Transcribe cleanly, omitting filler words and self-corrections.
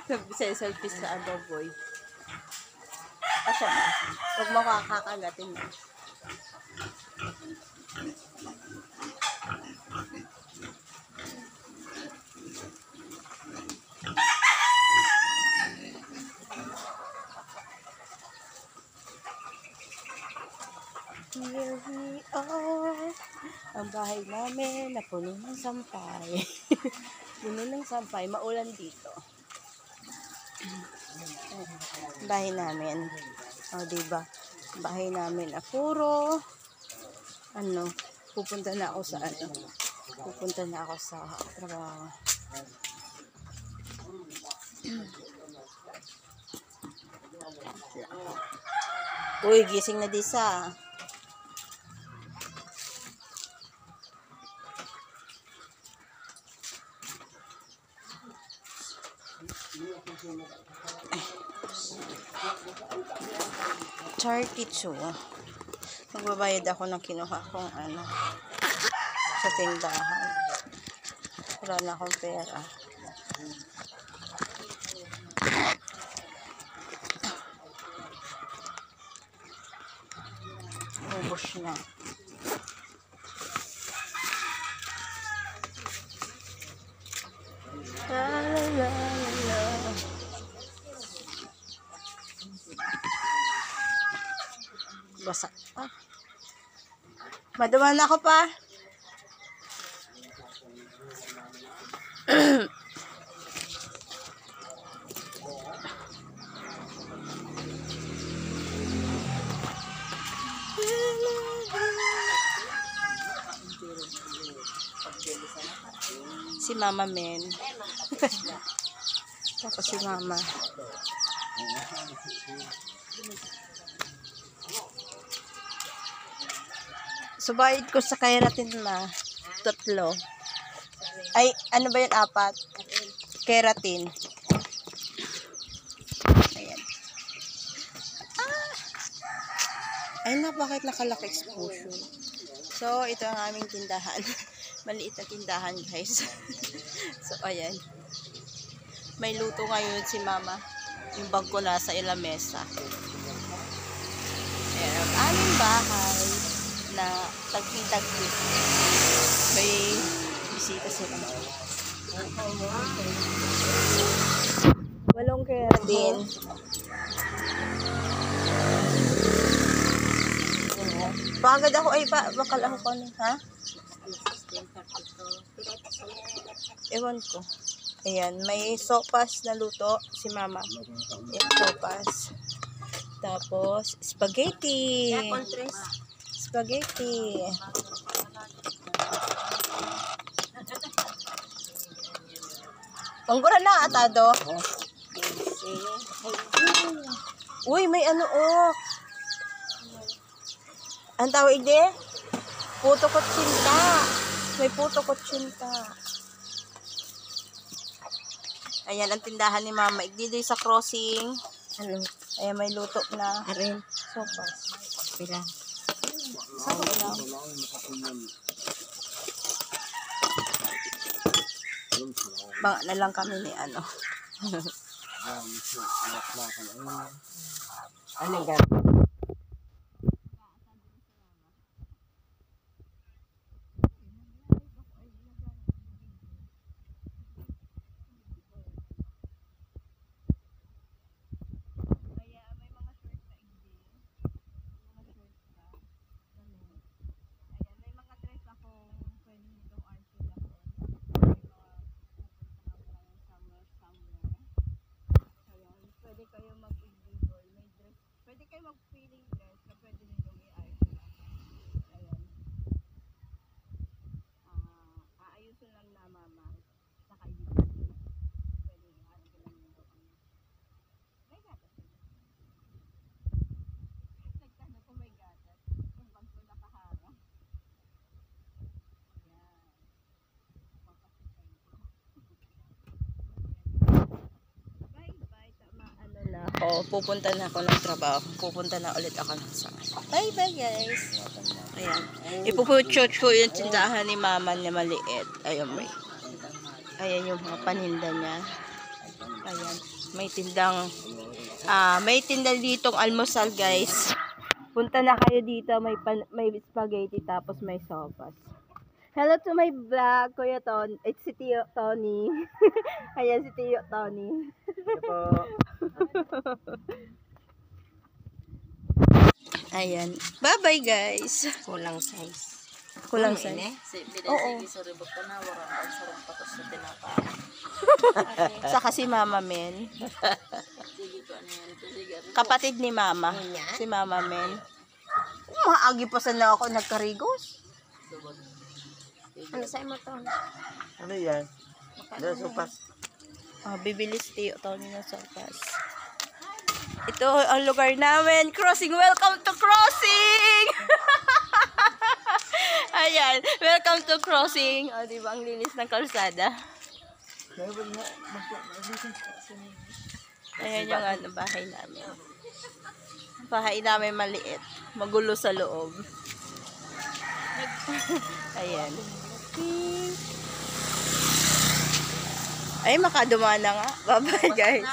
Selfie sa boy. Asya ba? Huwag mo kakakagatin mo. Here we are. Ang bahay namin na puno ng sampay. Puno ng sampay. Maulan dito. Bahay namin. O, diba? Bahay namin na puro pupunta na ako sa pupunta na ako sa trabaho. Uy, gising na Disa. $32. Magbabayad ako ng kinuha kong sa tindahan. Wala na akong pera. Ubos na. La la la la. Basa. Maduman na ako pa. Si Mama Men. Tapos si Mama. Subayad ko sa keratin na 3. Ay, ano ba yun? 4. Keratin. Ayan. Ay na, bakit nakalaki exposure? So, ito ang aming tindahan. Maliit na tindahan, guys. So, ayan. May luto ngayon si Mama. Yung bag ko nasa ilamesa. Ayan, ang aming bahay na tagpi-tagpi. May bisita sila. 8 keratin. Pagod ako ay bakal ako ko ha? Ewan ko. Ayan, may sopas na luto si Mama. Ayan, sopas. Tapos, spaghetti. Spaghetti. Panggura na, atado. Uy, may ang tawag di? Puto kutsinta. May puto kutsinta. Ayan, ang tindahan ni Mama. Igdidoy sa crossing. Ayan, may luto na. Arin. Sopas. Pila. Saan ko lang? Banga na lang kami ni ano gano'n? Pwede kayo mag-feeling dress na pwede nyo i-iron. Ayan. Aayusin lang na Mama. Saka i-iron. Pwede i-iron ko lang yung doon. May gatas. Nagtanong ko may gatas. Yung bag ko nakaharang. Ayan. Papasipay ko. Bye-bye. Tama na ako. Pupunta na ako ng trabaho. Pupunta na ulit ako ng saan. Bye-bye, guys. Ayan. Ipupuchot ko yung tindahan ni Mama na maliit. Ayan, may. Ayan yung mga paninda niya. Ayan. May tinda ditong almusal, guys. Punta na kayo dito, may spaghetti tapos may sopas. Hello to my vlog, Kuya Ton. It's si Tio Tony. Ayan si Tio Tony. Ayan. Bye-bye, guys. Kulang size. Kulang size. Oo. Saka si Mama Men. Kapatid ni Mama. Si Mama Men. Maagi pa sana ako nagkarigos. Ano sa'yo mo to? Ano yan? Ano sopas? Bibili si Tio Tony ng sopas. Ito ang lugar namin. Crossing. Welcome to Crossing! Ayan. Welcome to Crossing. O, diba? Ang linis ng kalsada. Ayan yung bahay namin. Bahay namin maliit. Magulo sa loob. Ayan. Ay, makaduma na nga. Bye-bye, guys.